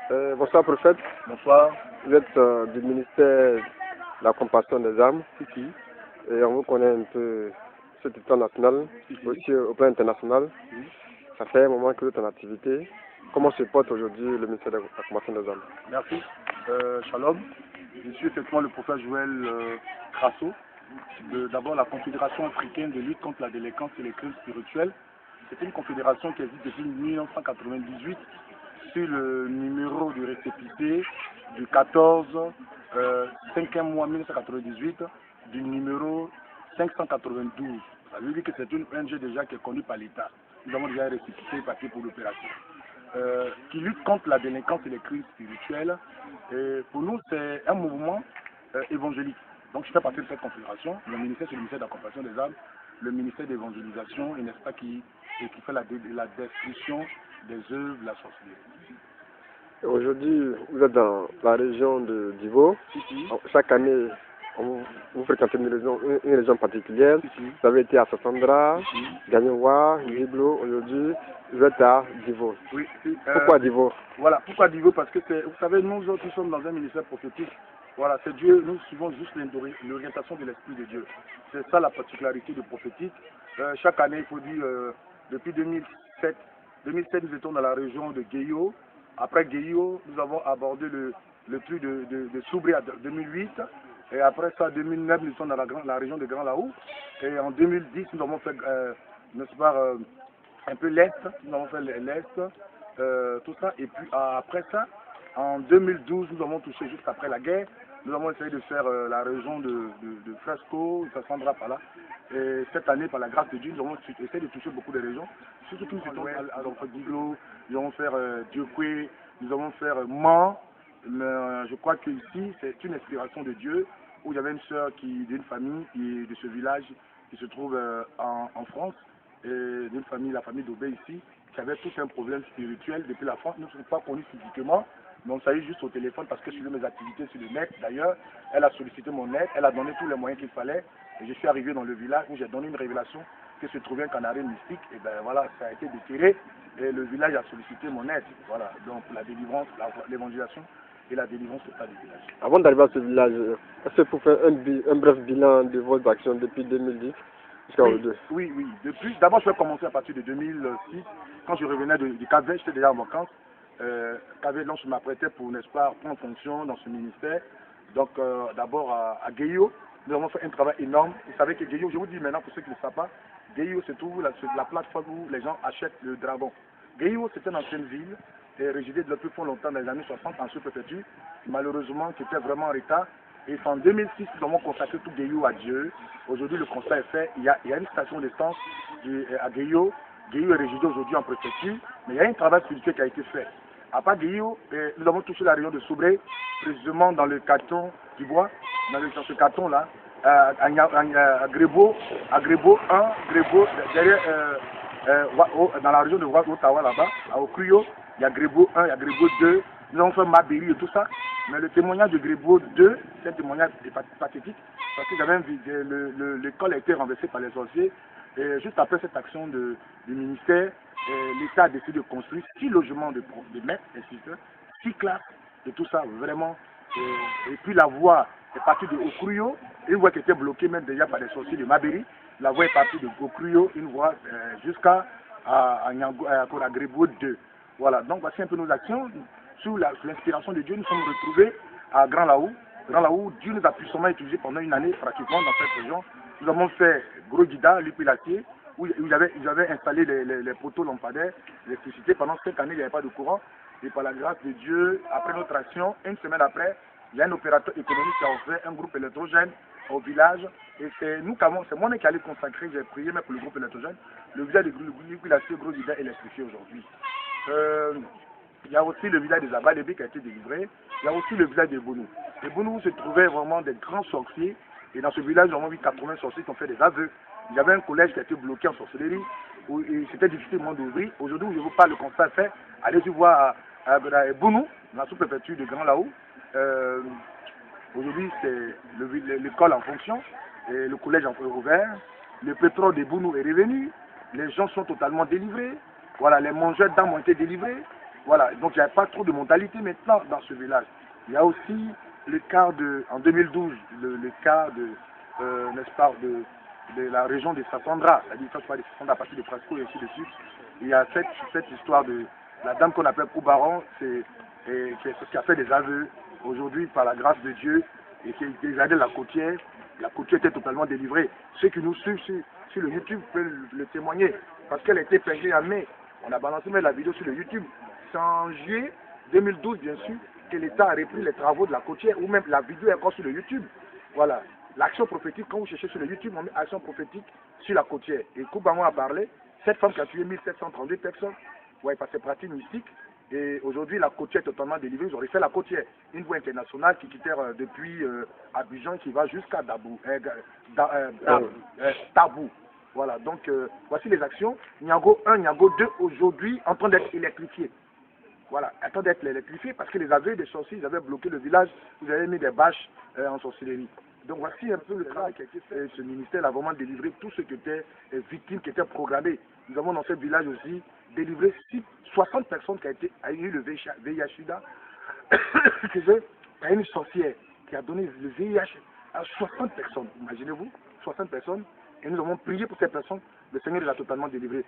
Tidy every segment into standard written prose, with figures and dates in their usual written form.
Bonsoir prophète. Bonsoir. Vous êtes du ministère de la compassion des âmes. Ici. Et on vous connaît un peu sur le plan national, aussi au plan international. Ça fait un moment que vous êtes en activité. Comment se porte aujourd'hui le ministère de la compassion des âmes? Merci. Shalom. Je suis effectivement le prophète Joël Crasso, d'abord la Confédération africaine de lutte contre la délinquance et les crimes spirituels. C'est une confédération qui existe depuis 1998 sur le numéro de récépissé du 14 5e mois 1998 du numéro 592. Ça veut dire que c'est une ONG déjà qui est connue par l'État. Nous avons déjà récépissé le papier pour l'opération. Qui lutte contre la délinquance et les crimes spirituels. Et pour nous, c'est un mouvement évangélique. Donc je fais partie de cette confédération. Le ministère, c'est le ministère de la compassion des âmes, le ministère d'évangélisation, n'est-ce pas, qui fait la destruction des œuvres de la sorcellerie. Aujourd'hui, vous êtes dans la région de Divo. Ici. Chaque année, vous fréquentez une région particulière. Ici. Vous avez été à Sassandra, Gagnoua, Niblo. Aujourd'hui, vous êtes à Divo. Oui. Pourquoi Divo? Voilà, pourquoi Divo? Parce que vous savez, nous autres, nous sommes dans un ministère prophétique. Voilà, c'est Dieu, nous suivons juste l'orientation de l'Esprit de Dieu. C'est ça la particularité du prophétique. Chaque année, il faut dire, depuis 2007, nous étions dans la région de Guéyo. Après Guéyo, nous avons abordé le truc de Soubré en 2008. Et après ça, en 2009, nous sommes dans la région de Grand Laou. Et en 2010, nous avons fait, n'est-ce pas, un peu l'Est. Nous avons fait l'Est, tout ça. Et puis après ça, en 2012, nous avons touché juste après la guerre. Nous avons essayé de faire la région de Fresco, Sassandra par là. Et cette année, par la grâce de Dieu, nous avons essayé de toucher beaucoup de régions. Surtout nous avons fait Diglo, nous allons faire Diokwe, nous allons faire Man. Mais je crois qu'ici, c'est une inspiration de Dieu, où il y avait une sœur d'une famille de ce village qui se trouve en France, et d'une famille, la famille d'Aubé ici, qui avait tout un problème spirituel depuis la France. Nous ne sommes pas connus physiquement, mais on s'est eu juste au téléphone parce que je suivais mes activités sur le net. D'ailleurs, elle a sollicité mon aide, elle a donné tous les moyens qu'il fallait. Et je suis arrivé dans le village où j'ai donné une révélation que se trouvait un canari mystique. Et bien voilà, ça a été déterré et le village a sollicité mon aide. Voilà, donc la délivrance, l'évangélisation et la délivrance totale du village. Avant d'arriver à ce village, est-ce que vous pouvez faire un bref bilan de vos actions depuis 2010 jusqu'à aujourd'hui? Oui. D'abord, je vais commencer à partir de 2006. Quand je revenais du Cap-Vert, j'étais déjà en vacances. Cap-Vert, je m'apprêtais pour, n'est-ce pas, prendre fonction dans ce ministère. Donc, d'abord à Guéyo, nous avons fait un travail énorme. Vous savez que Guéyo, je vous dis maintenant pour ceux qui ne le savent pas, Guéyo, c'est tout la plateforme où les gens achètent le dragon. Guéyo, c'est une ancienne ville, résidée depuis fort longtemps, dans les années 60, en sous-préfecture. Malheureusement, qui était vraiment en retard. Et en 2006, nous avons consacré tout Guéyo à Dieu. Aujourd'hui, le constat est fait. Il y a une station d'essence à Guéyo. Guéyo est résidé aujourd'hui en préfecture, mais il y a un travail spirituel qui a été fait. À part Guéyo, nous avons touché la région de Soubré, précisément dans le canton du Bois, dans ce canton-là, à Grébo 1, Grébo, derrière, dans la région de Ottawa là-bas, à Okuyo, il y a Grébo 1, il y a Grébo 2, nous avons fait Mabéry et tout ça. Mais le témoignage de Grébo 2, c'est un témoignage pathétique, parce que l'école a été renversée par les sorciers. Et juste après cette action du ministère, l'État a décidé de construire 6 logements de maîtres, 6 classes, et tout ça, vraiment. Et puis la voie est partie de Okuyo, une voie qui était bloquée même déjà par les sorciers de Mabéry. La voie est partie de Okuyo, une voie jusqu'à Grébo 2. Voilà, donc voici un peu nos actions. Sous l'inspiration de Dieu, nous sommes retrouvés à Grand Laou. Grand Laou, Dieu nous a puissamment utilisé pendant une année pratiquement dans cette région. Nous avons fait Gros Guida, l'Épilatier, où ils avaient installé les poteaux lampadaires, l'électricité. Pendant 5 années, il n'y avait pas de courant. Et par la grâce de Dieu, après notre action, une semaine après, il y a un opérateur économique qui a offert un groupe électrogène au village. Et c'est moi qui allais consacrer, j'ai prié même pour le groupe électrogène. Le village de l'Épilatier, Gros Guida, est électrifié aujourd'hui. Il y a aussi le village des Abalébé qui a été délivré. Il y a aussi le village de Bounou. Et Bounou se trouvait vraiment des grands sorciers. Et dans ce village, nous avons vu 80 sorciers qui ont fait des aveux. Il y avait un collège qui a été bloqué en sorcellerie. Où c'était difficilement d'ouvrir. Aujourd'hui, je vous parle, le constat fait. Allez-y voir à Bounou, dans la sous-préfecture de Grand Laou. Aujourd'hui, c'est l'école en fonction. Et le collège est ouvert. Le pétrole de Bounou est revenu. Les gens sont totalement délivrés. Voilà, les mangeurs d'âmes ont été délivrés. Voilà, donc il n'y a pas trop de mentalité maintenant dans ce village. Il y a aussi le cas en 2012, le cas n'est-ce pas, de la région de Sassandra, c'est-à-dire quand je parle de Sassandra à partir de Prasco et ainsi de suite. Il y a cette histoire de la dame qu'on appelle Koubaron, qui a fait des aveux aujourd'hui par la grâce de Dieu et qui a aidé la côtière. La côtière était totalement délivrée. Ceux qui nous suivent sur le YouTube peuvent le témoigner parce qu'elle a été pingée en mai. On a balancé même la vidéo sur le YouTube. C'est en juillet 2012, bien sûr, que l'État a repris les travaux de la côtière ou même la vidéo est encore sur le YouTube. Voilà. L'action prophétique, quand vous cherchez sur le YouTube, on met action prophétique sur la côtière. Et Koubaron a parlé, cette femme qui a tué 1732 personnes, ouais, par ses pratiques mystiques. Et aujourd'hui, la côtière est totalement délivrée. Ils ont refait la côtière. Une voie internationale qui quittait depuis Abidjan, qui va jusqu'à Tabou. Voilà, donc voici les actions. Niago 1, Niago 2, aujourd'hui, en train d'être électrifié. Voilà, en train d'être électrifié parce que les aveux des sorciers, ils avaient bloqué le village, ils avaient mis des bâches en sorcellerie. Donc voici un peu le travail qui a été fait. Ce ministère a vraiment délivré tous ceux qui étaient victimes, qui étaient programmés. Nous avons dans ce village aussi délivré 60 personnes qui ont eu le VIH-Sida. Il y a une sorcière qui a donné le VIH à 60 personnes. Imaginez-vous, 60 personnes. Et nous avons prié pour ces personnes. Le Seigneur les a totalement délivrés.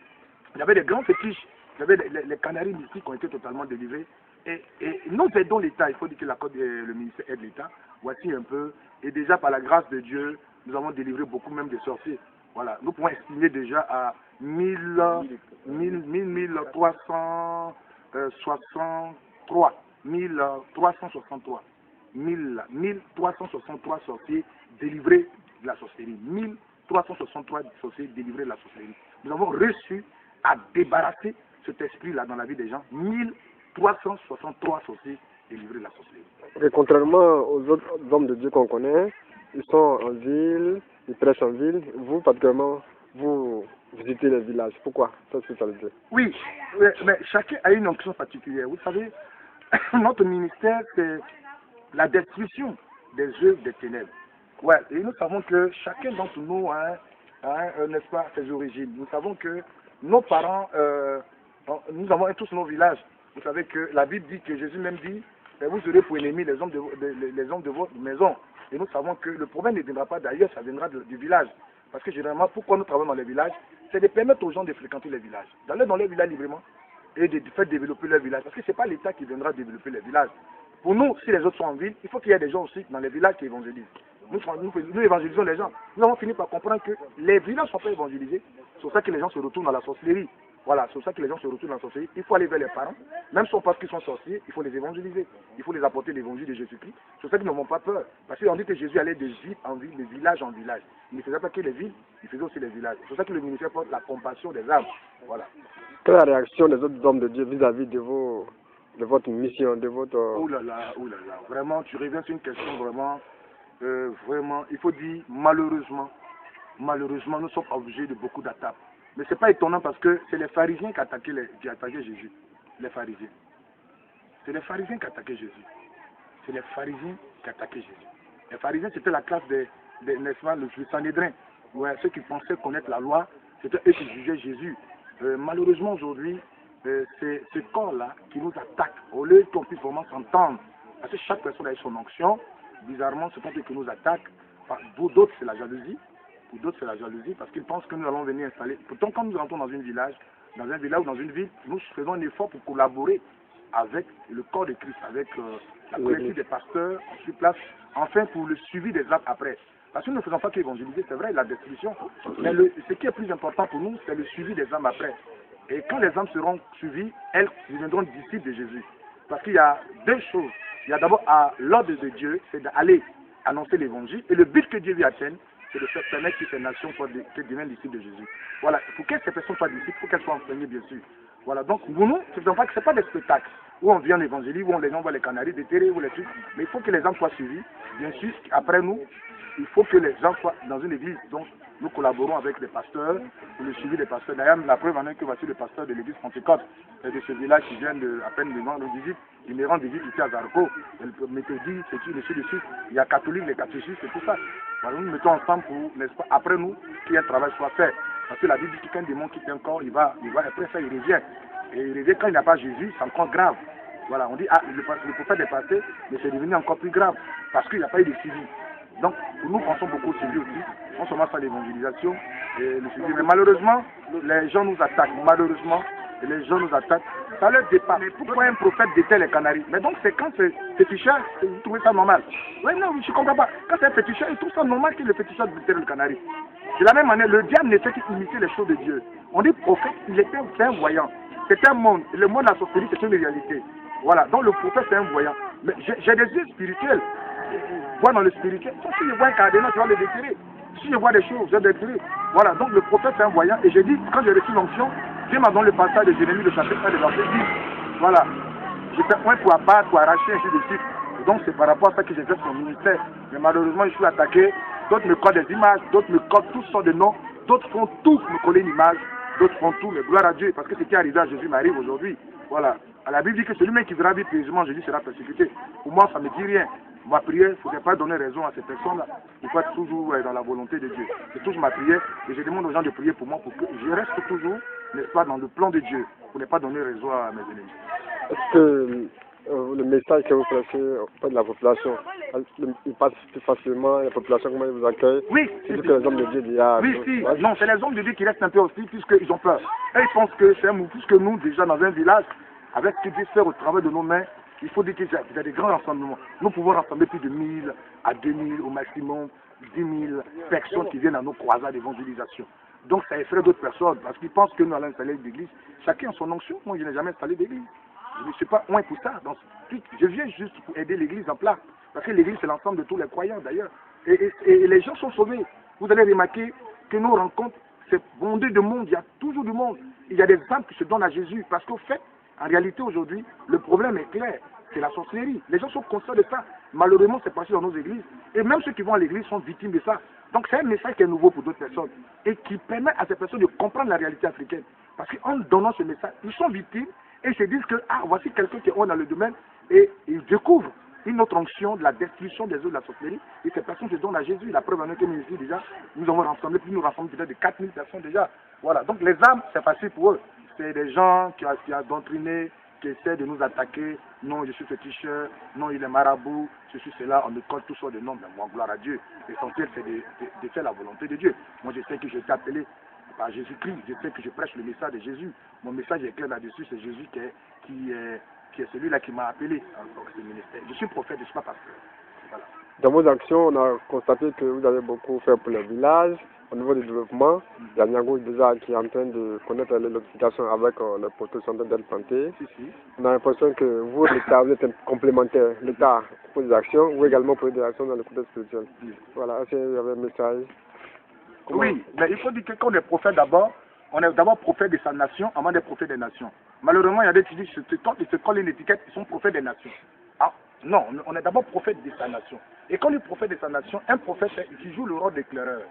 Il y avait des grands fétiches. Il y avait les canaris mystiques qui ont été totalement délivrés. Et nous aidons l'État. Il faut dire que le ministère aide l'État. Voici un peu. Et déjà, par la grâce de Dieu, nous avons délivré beaucoup même de sorciers. Voilà. Nous pouvons estimer déjà à 1363. 1363 sorciers délivrés de la sorcellerie. 1363 sorciers délivrés de la sorcellerie. Nous avons reçu à débarrasser cet esprit-là dans la vie des gens. 1363 sorciers délivrés de la sorcellerie. Et contrairement aux autres hommes de Dieu qu'on connaît, ils sont en ville, ils prêchent en ville. Vous, particulièrement, vous visitez les villages. Pourquoi? Ça, c'est ça le Dieu. Oui, mais chacun a une onction particulière. Vous savez, notre ministère, c'est la destruction des œuvres des ténèbres. Ouais, et nous savons que chacun d'entre nous a, n'est-ce pas, ses origines. Nous savons que nos parents, nous avons tous nos villages. Vous savez que la Bible dit que Jésus même dit, vous serez pour ennemis les hommes de votre maison. Et nous savons que le problème ne viendra pas d'ailleurs, ça viendra du village. Parce que généralement, pourquoi nous travaillons dans les villages, c'est de permettre aux gens de fréquenter les villages, d'aller dans les villages librement et de faire développer leur village. Parce que ce n'est pas l'État qui viendra développer les villages. Pour nous, si les autres sont en ville, il faut qu'il y ait des gens aussi dans les villages qui évangélisent. Nous évangélisons les gens. Nous avons fini par comprendre que les villages ne sont pas évangélisés. C'est pour ça que les gens se retournent dans la sorcellerie. Voilà, c'est pour ça que les gens se retournent dans la sorcellerie. Il faut aller vers les parents. Même si on pense qu'ils sont sorciers, il faut les évangéliser. Il faut les apporter l'évangile de Jésus-Christ. C'est pour ça qu'ils n'ont pas peur. Parce qu'on dit que Jésus allait de ville en ville, de village en village. Il ne faisait pas que les villes, il faisait aussi les villages. C'est pour ça que le ministère porte la compassion des âmes. Voilà. Quelle est la réaction des autres hommes de Dieu vis-à-vis de votre mission, de votre... Oh là là. Vraiment, tu reviens sur une question vraiment, il faut dire malheureusement, nous sommes obligés de beaucoup d'attaques. Mais ce n'est pas étonnant parce que c'est les pharisiens qui attaquaient Jésus. Les pharisiens. C'est les pharisiens qui attaquaient Jésus. C'est les pharisiens qui attaquaient Jésus. Les pharisiens, c'était la classe n'est-ce pas, le Sanhédrin. Ouais, ceux qui pensaient connaître la loi, c'était eux qui jugeaient Jésus. Malheureusement, aujourd'hui, c'est ce corps-là qui nous attaque, au lieu qu'on puisse vraiment s'entendre. Parce que chaque personne a son onction. Bizarrement, c'est pas eux qui nous attaquent. Pour d'autres, c'est la jalousie. Pour d'autres, c'est la jalousie parce qu'ils pensent que nous allons venir installer. Pourtant, quand nous rentrons dans un village ou dans une ville, nous faisons un effort pour collaborer avec le corps de Christ, avec la collective des pasteurs sur place, enfin pour le suivi des âmes après. Parce que nous ne faisons pas qu'évangéliser, c'est vrai, la destruction. Mais ce qui est plus important pour nous, c'est le suivi des âmes après. Et quand les âmes seront suivies, elles deviendront disciples de Jésus. Parce qu'il y a deux choses. Il y a d'abord l'ordre de Dieu, c'est d'aller annoncer l'évangile. Et le but que Dieu veut atteindre, c'est de faire permettre que ces nations deviennent disciples de Jésus. Voilà, pour que ces personnes soient disciples, il faut qu'elles soient enseignées, bien sûr. Voilà, donc pour nous, ce n'est pas des spectacles où on vient l'évangile, où on les envoie les canaris, des terrés ou les trucs. Mais il faut que les âmes soient suivies. Bien sûr, après nous, il faut que les gens soient dans une église. Donc, nous collaborons avec les pasteurs pour le suivi des pasteurs. D'ailleurs, la preuve en est que voici le pasteur de l'église Pentecôte de ce village qui vient à peine de rendre visite. Il me rend visite ici à Zarco. Il me dit, c'est qui, dessus. Il y a catholiques, les catéchistes et tout ça. Voilà, nous nous mettons ensemble pour, n'est-ce pas, après nous, qu'il y ait un travail soit fait. Parce que la Bible dit que quand un démon quitte un corps, il va après ça, il revient. Et quand il n'y a pas Jésus, c'est encore grave. Voilà, on dit, ah, le prophète est passé, mais c'est devenu encore plus grave, parce qu'il n'y a pas eu de suivi. Donc, nous pensons beaucoup au suivi aussi, non seulement sur l'évangélisation et le suivi, mais malheureusement, les gens nous attaquent, malheureusement, les gens nous attaquent, ça leur dépasse. Mais pourquoi un prophète déteste les Canaries? Mais donc, c'est quand c'est féticheur, vous trouvez ça normal? Oui, non, je ne comprends pas. Quand c'est un féticheur, il trouve ça normal que le féticheur déteste le Canari. De la même manière, le diable ne fait qu'imiter les choses de Dieu. On dit prophète, il était un voyant. C'est un monde. Le monde de la sorcellerie, c'est une réalité. Voilà, donc le prophète, c'est un voyant. Mais j'ai des yeux spirituels. Voir dans le spirituel. Si je vois un cardinal, je vais le déterrer. Si je vois des choses, je vais le déterrer. Voilà, donc le prophète, c'est un voyant. Et j'ai dit, quand j'ai reçu l'onction, Dieu m'a donné le passage de Jérémie, le chapitre 1 de verset 10. Voilà. J'ai fait un pour abattre, pour arracher, ainsi de suite. Et donc, c'est par rapport à ça que j'ai fait son ministère. Mais malheureusement, je suis attaqué. D'autres me collent des images, d'autres me collent toutes sortes de noms. D'autres font tous me coller une image. D'autres font tout, mais gloire à Dieu. Parce que ce qui est arrivé à Jésus m'arrive aujourd'hui. Voilà. À la Bible dit que celui-même qui verra vivre paisiblement, Jésus sera persécuté. Pour moi, ça ne me dit rien. Ma prière, il ne faudrait pas donner raison à ces personnes-là. Il faut être toujours dans la volonté de Dieu. C'est toujours ma prière. Et je demande aux gens de prier pour moi pour que je reste toujours, n'est-ce pas, dans le plan de Dieu. Pour ne pas donner raison à mes ennemis. Est-ce que le message que vous prêchez auprès de la population, il passe plus facilement, la population, comment ils vous accueille? Oui, c'est que les hommes de Dieu disent, ah, oui, si. Ouais. Non, c'est les hommes de Dieu qui restent un peu hostiles puisqu'ils ont peur. Et ils pensent que c'est un mot, puisque nous, déjà dans un village, avec ce que Dieu fait au travail de nos mains, il faut dire qu'il y a des grands rassemblements. Nous pouvons rassembler plus de 1000 à 2000 au maximum, 10 000 personnes qui viennent à nos croisades d'évangélisation. Donc ça effraie d'autres personnes parce qu'ils pensent que nous allons installer une église. Chacun a son onction. Moi, je n'ai jamais installé d'église. Je ne suis pas loin pour ça. Donc, je viens juste pour aider l'église en place. Parce que l'église, c'est l'ensemble de tous les croyants d'ailleurs. Et les gens sont sauvés. Vous allez remarquer que nos rencontres, c'est bondé de monde. Il y a toujours du monde. Il y a des âmes qui se donnent à Jésus. Parce qu'au fait, en réalité, aujourd'hui, le problème est clair. C'est la sorcellerie. Les gens sont conscients de ça. Malheureusement, c'est passé dans nos églises. Et même ceux qui vont à l'église sont victimes de ça. Donc c'est un message qui est nouveau pour d'autres personnes. Et qui permet à ces personnes de comprendre la réalité africaine. Parce qu'en donnant ce message, ils sont victimes et se disent que, ah, voici quelqu'un qui est dans le domaine. Et ils découvrent une autre onction de la destruction des œuvres de la sorcellerie. Et ces personnes se donnent à Jésus. La preuve en est que nous ici, déjà, nous avons rassemblé, puis nous rassemblons peut-être de 4000 personnes déjà. Voilà. Donc les âmes, c'est facile pour eux. C'est des gens qui ont doctriné, qui essaient de nous attaquer. Non, je suis féticheur. Non, il est marabout. Je suis cela. On me colle tout sortes de noms. Mais moi, gloire à Dieu. L'essentiel, c'est de faire la volonté de Dieu. Moi, je sais que je suis appelé par Jésus-Christ. Je sais que je prêche le message de Jésus. Mon message est clair là-dessus. C'est Jésus qui est celui-là qui m'a appelé dans ce ministère. Je suis prophète, je ne suis pas pasteur. Voilà. Dans vos actions, on a constaté que vous avez beaucoup fait pour le village. Au niveau du développement, il y a Niango déjà qui est en train de connaître l'électrification avec le poste de santé d'El Santé. On a l'impression que vous, l'État, vous êtes complémentaire. L'État pour des actions, vous également pour des actions dans le côté spirituel. Voilà, est-ce qu'il y avait un message? Oui, mais il faut dire que quand on est prophète d'abord, on est d'abord prophète de sa nation avant d'être prophète des nations. Malheureusement, il y a des qui disent que quand ils se collent une étiquette, ils sont prophètes des nations. Ah, non, on est d'abord prophète de sa nation. Et quand on est prophète de sa nation, un prophète qui joue le rôle d'éclaireur.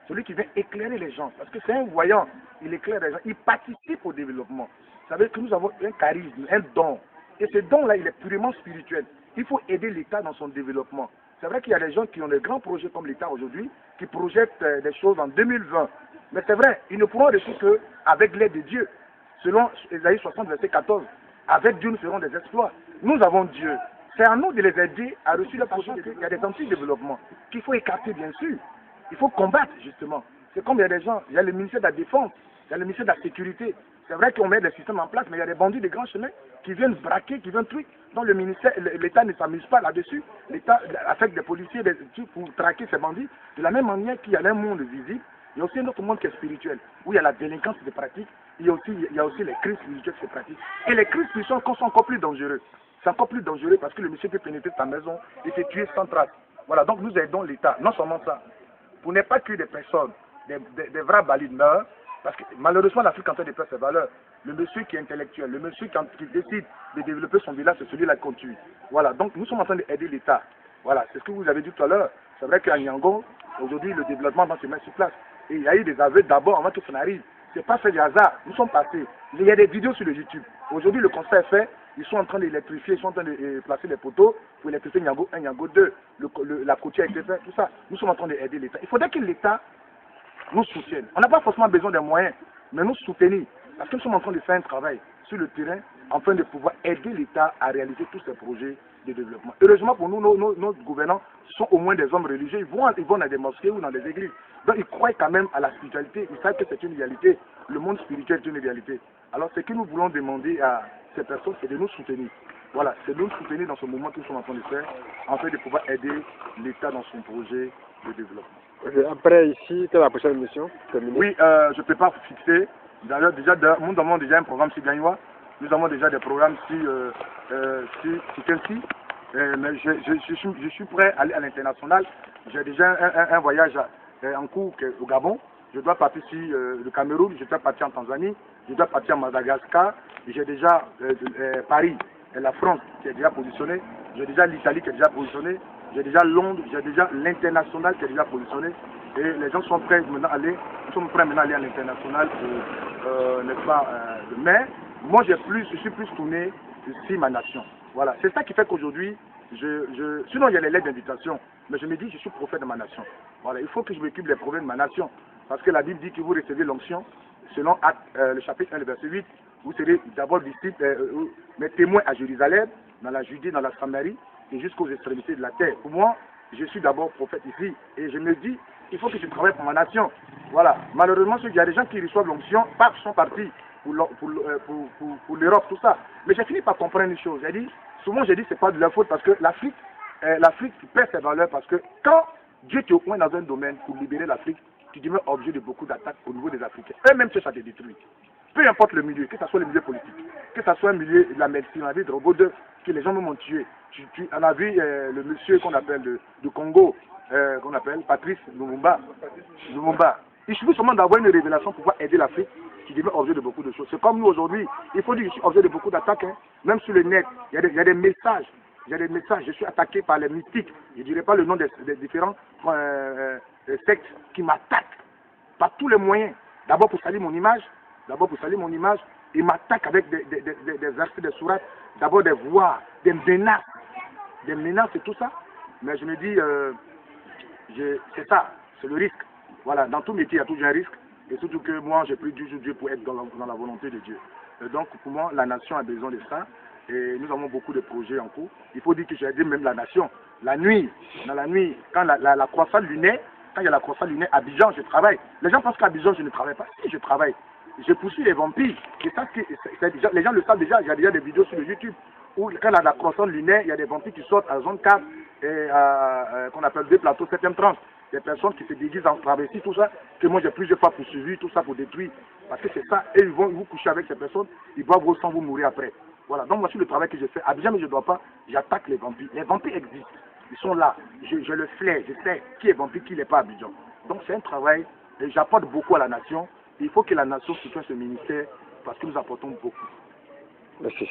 Celui qui vient éclairer les gens. Parce que c'est un voyant, il éclaire les gens, il participe au développement. Ça veut dire que nous avons un charisme, un don. Et ce don-là, il est purement spirituel. Il faut aider l'État dans son développement. C'est vrai qu'il y a des gens qui ont des grands projets comme l'État aujourd'hui, qui projettent des choses en 2020. Mais c'est vrai, ils ne pourront réussir qu'avec l'aide de Dieu. Selon Ésaïe 60, verset 14, avec Dieu nous ferons des exploits. Nous avons Dieu. C'est à nous de les aider à réussir le projet. Il y a des anti-développements qu'il faut écarter, bien sûr. Il faut combattre, justement. C'est comme il y a des gens, il y a le ministère de la Défense, il y a le ministère de la Sécurité. C'est vrai qu'on met des systèmes en place, mais il y a des bandits de grands chemins qui viennent braquer, qui viennent trucs. Donc le ministère, l'État ne s'amuse pas là-dessus. L'État affecte des policiers pour traquer ces bandits. De la même manière qu'il y a un monde visible, il y a aussi un autre monde qui est spirituel, où il y a la délinquance qui se pratique, il y a aussi les crises spirituelles qui se pratiquent. Et les crises spirituelles sont encore plus dangereuses. C'est encore plus dangereux parce que le monsieur peut pénétrer ta maison et te tuer sans trace. Voilà, donc nous aidons l'État. Non seulement ça, pour ne pas tuer des personnes, des vrais valides meurent, parce que malheureusement l'Afrique est en train de perdre ses valeurs. Le monsieur qui est intellectuel, le monsieur qui décide de développer son village, c'est celui-là qu'on tue. Voilà, donc nous sommes en train d'aider l'État. Voilà, c'est ce que vous avez dit tout à l'heure. C'est vrai qu'à Niango, aujourd'hui le développement va se mettre sur place. Et il y a eu des aveux d'abord avant que ça n'arrive. C'est pas fait du hasard. Nous sommes passés. Il y a des vidéos sur le YouTube. Aujourd'hui le constat est fait. Ils sont en train d'électrifier, ils sont en train de placer les poteaux pour électrifier Niango 1, Niango 2. La côtière a été faite, tout ça. Nous sommes en train d'aider l'État. Il faudrait que l'État nous soutienne. On n'a pas forcément besoin des moyens, mais nous soutenir. Parce que nous sommes en train de faire un travail. sur le terrain afin de pouvoir aider l'État à réaliser tous ces projets de développement. Heureusement pour nous, nos gouvernants sont au moins des hommes religieux. Ils vont dans des mosquées ou dans des églises. Donc ils croient quand même à la spiritualité. Ils savent que c'est une réalité. Le monde spirituel est une réalité. Alors ce que nous voulons demander à ces personnes, c'est de nous soutenir. Voilà, c'est de nous soutenir dans ce moment que nous sommes en train de faire, afin de pouvoir aider l'État dans son projet de développement. Okay. Après ici, quelle est la prochaine mission? Oui, je ne peux pas fixer. D'ailleurs, nous avons déjà un programme sur Gagnoua. Nous avons déjà des programmes sur Kelsey. Mais je suis prêt à aller à l'international. J'ai déjà un voyage en cours au Gabon. Je dois partir sur le Cameroun, je dois partir en Tanzanie, je dois partir en Madagascar. J'ai déjà Paris et la France qui est déjà positionné. J'ai déjà l'Italie qui est déjà positionnée. J'ai déjà Londres, j'ai déjà l'international qui est déjà positionné. Et les gens sont prêts maintenant à aller, à l'international, n'est-ce pas, mais moi je suis plus tourné sur ma nation. Voilà, c'est ça qui fait qu'aujourd'hui, sinon il y a les lettres d'invitation, mais je me dis je suis prophète de ma nation. Voilà, il faut que je m'occupe des problèmes de ma nation. Parce que la Bible dit que vous recevez l'onction, selon Actes, le chapitre 1, le verset 8, vous serez d'abord disciples, mes témoins à Jérusalem, dans la Judée, dans la Samarie, et jusqu'aux extrémités de la terre. Pour moi, je suis d'abord prophète ici, et je me dis, il faut que je travaille pour ma nation. Voilà. Malheureusement, il y a des gens qui reçoivent l'onction, sont partis pour l'Europe, tout ça. Mais j'ai fini par comprendre une chose. Souvent j'ai dit, c'est pas de leur faute, parce que l'Afrique perd ses valeurs, parce que quand Dieu te oint dans un domaine pour libérer l'Afrique, tu deviens objet de beaucoup d'attaques au niveau des Africains. Eux-mêmes, ça te détruit. Peu importe le milieu, que ce soit le milieu politique, que ce soit un milieu de la médecine, on a vu de robots que les gens m'ont tué. On a vu le monsieur qu'on appelle du Congo, qu'on appelle Patrice Lumumba. Il suffit seulement d'avoir une révélation pour pouvoir aider l'Afrique, qui devient objet de beaucoup de choses. C'est comme nous aujourd'hui, il faut dire que je suis objet de beaucoup d'attaques, hein. Même sur le net, il y a des messages. Je suis attaqué par les mystiques, je ne dirais pas le nom des différents sectes qui m'attaquent par tous les moyens. D'abord pour salir mon image, ils m'attaquent avec des versets, des sourates, d'abord des voix, des menaces et tout ça. Mais je me dis, c'est ça, c'est le risque. Voilà, dans tout métier, il y a toujours un risque. Et surtout que moi, j'ai pris toujours Dieu pour être dans la volonté de Dieu. Et donc, pour moi, la nation a besoin de ça. Et nous avons beaucoup de projets en cours. Il faut dire que j'ai aidé même la nation. Dans la nuit, quand la croissance lunaire, quand il y a la croissance lunaire à Abidjan, je travaille. Les gens pensent qu'à Abidjan, je ne travaille pas. Si, je travaille. Je poursuis les vampires. Et ça, les gens le savent déjà. Il y a déjà des vidéos sur le YouTube où, quand il y a la croissance lunaire, il y a des vampires qui sortent à zone 4 et qu'on appelle des plateaux 7e tranche. Des personnes qui se déguisent en travesti, tout ça, que moi j'ai plusieurs fois poursuivi, tout ça pour détruire. Parce que c'est ça, et ils vont vous coucher avec ces personnes, ils boivent vos sang, vous mourir après. Voilà, donc voici le travail que je fais. À Abidjan, mais je ne dois pas, j'attaque les vampires. Les vampires existent, ils sont là. Je le flaire, je sais qui est vampire, qui n'est pas à Abidjan. Donc c'est un travail, et j'apporte beaucoup à la nation. Il faut que la nation soutienne ce ministère, parce que nous apportons beaucoup. Merci.